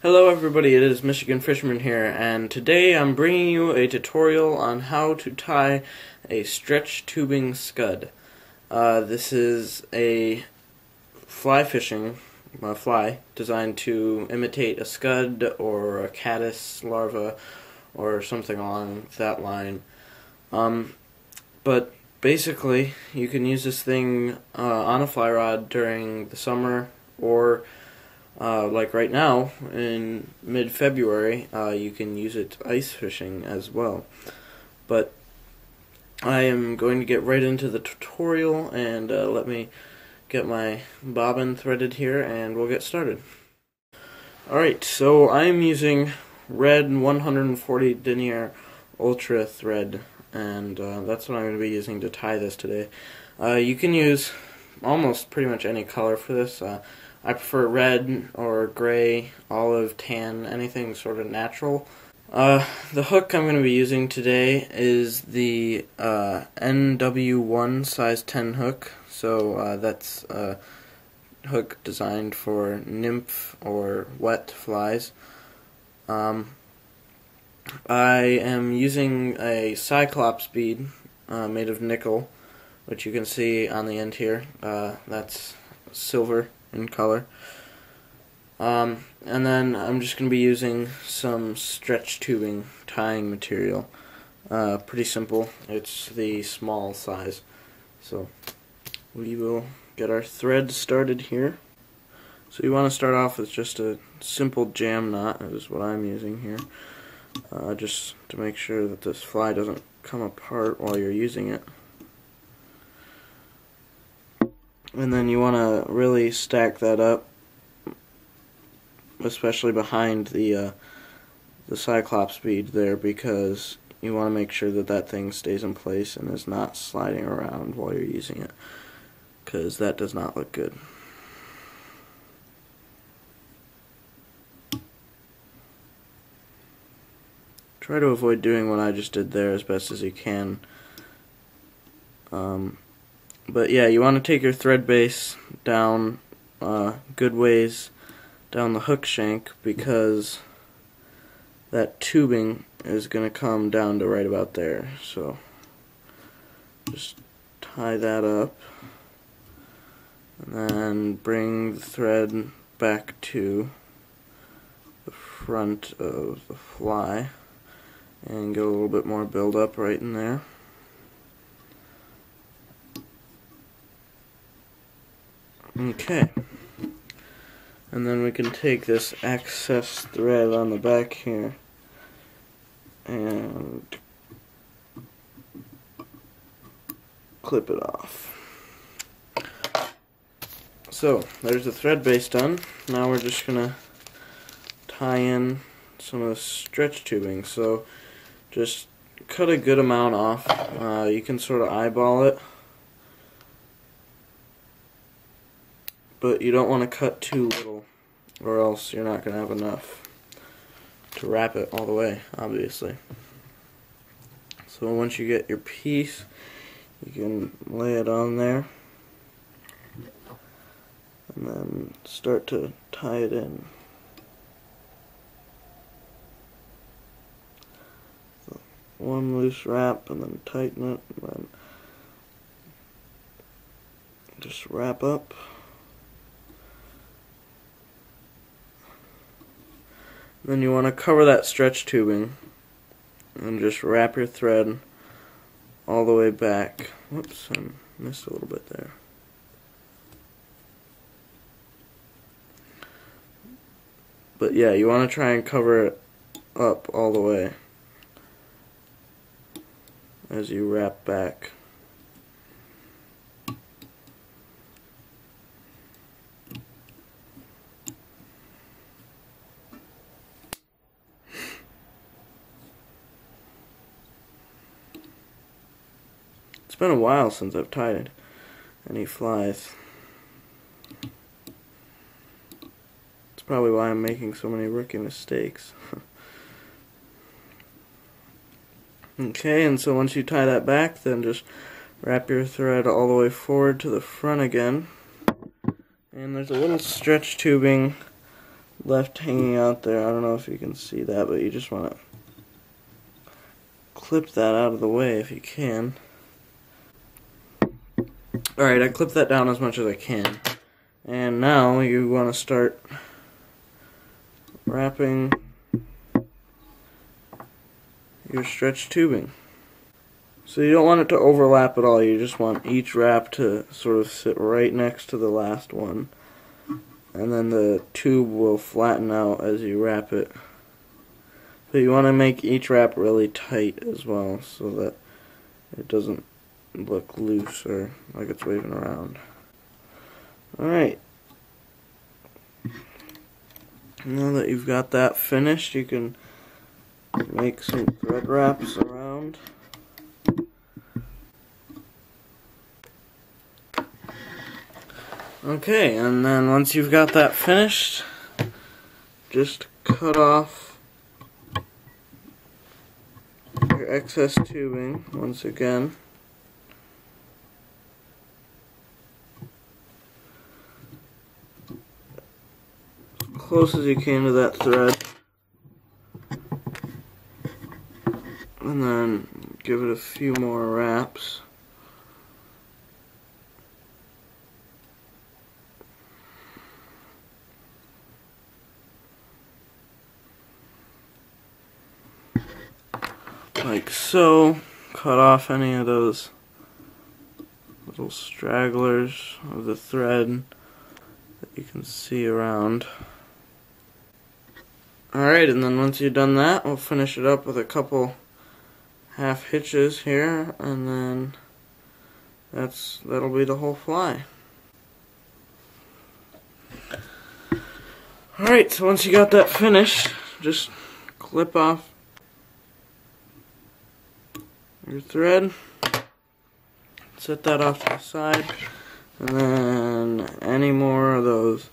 Hello everybody, it is Michigan Fisherman here, and today I'm bringing you a tutorial on how to tie a stretch tubing scud. This is a fly fishing fly designed to imitate a scud or a caddis larva or something along that line. But basically, you can use this thing on a fly rod during the summer, or like right now in mid-February, you can use it ice fishing as well. But I am going to get right into the tutorial, and let me get my bobbin threaded here and we'll get started. Alright, so I'm using red 140 denier ultra thread, and that's what I'm going to be using to tie this today. You can use almost pretty much any color for this. I prefer red or gray, olive, tan, anything sort of natural. The hook I'm going to be using today is the NW1 size 10 hook. So that's a hook designed for nymph or wet flies. I am using a Cyclops bead made of nickel, which you can see on the end here. That's silver in color. And then I'm just going to be using some stretch tubing tying material. Pretty simple. It's the small size. So we will get our thread started here. So you want to start off with just a simple jam knot, is what I'm using here. Just to make sure that this fly doesn't come apart while you're using it. And then you want to really stack that up, especially behind the Cyclops bead there, because you want to make sure that that thing stays in place and is not sliding around while you're using it, because that does not look good. Try to avoid doing what I just did there as best as you can. But yeah, you want to take your thread base down good ways down the hook shank, because that tubing is going to come down to right about there. So just tie that up and then bring the thread back to the front of the fly and get a little bit more build up right in there. Okay, and then we can take this excess thread on the back here and clip it off. So there's the thread base done. Now we're just gonna tie in some of the stretch tubing. So just cut a good amount off. You can sort of eyeball it, but you don't want to cut too little, or else you're not going to have enough to wrap it all the way, obviously. So once you get your piece, you can lay it on there and then start to tie it in. So one loose wrap and then tighten it, and then just wrap up. Then you want to cover that stretch tubing and just wrap your thread all the way back. Whoops, I missed a little bit there. But yeah, you want to try and cover it up all the way as you wrap back. It's been a while since I've tied any flies. It's probably why I'm making so many rookie mistakes. Okay, and so once you tie that back, then just wrap your thread all the way forward to the front again. And there's a little stretch tubing left hanging out there. I don't know if you can see that, but you just want to clip that out of the way if you can. Alright, I clipped that down as much as I can. And now you want to start wrapping your stretch tubing. So you don't want it to overlap at all, you just want each wrap to sort of sit right next to the last one. And then the tube will flatten out as you wrap it. But you want to make each wrap really tight as well so that it doesn't look loose or like it's waving around. Alright. Now that you've got that finished, you can make some thread wraps around. Okay, and then once you've got that finished, just cut off your excess tubing once again. As close as you can to that thread. And then give it a few more wraps. Like so. Cut off any of those little stragglers of the thread that you can see around. Alright, and then once you've done that, we'll finish it up with a couple half hitches here, and then that'll be the whole fly. Alright, so once you got that finished, just clip off your thread, set that off to the side, and then any more of those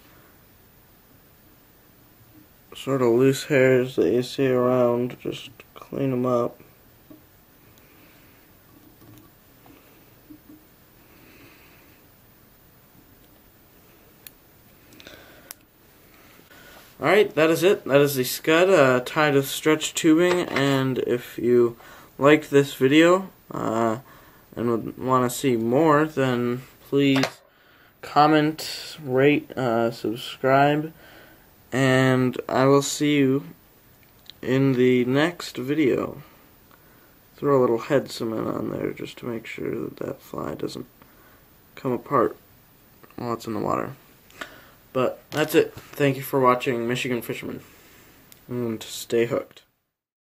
sort of loose hairs that you see around, just clean them up. Alright, that is it. That is the Scud tied with stretch tubing, and if you liked this video and would want to see more, then please comment, rate, subscribe, and I will see you in the next video. Throw a little head cement on there just to make sure that that fly doesn't come apart while it's in the water. But that's it. Thank you for watching Michigan Fisherman, and stay hooked.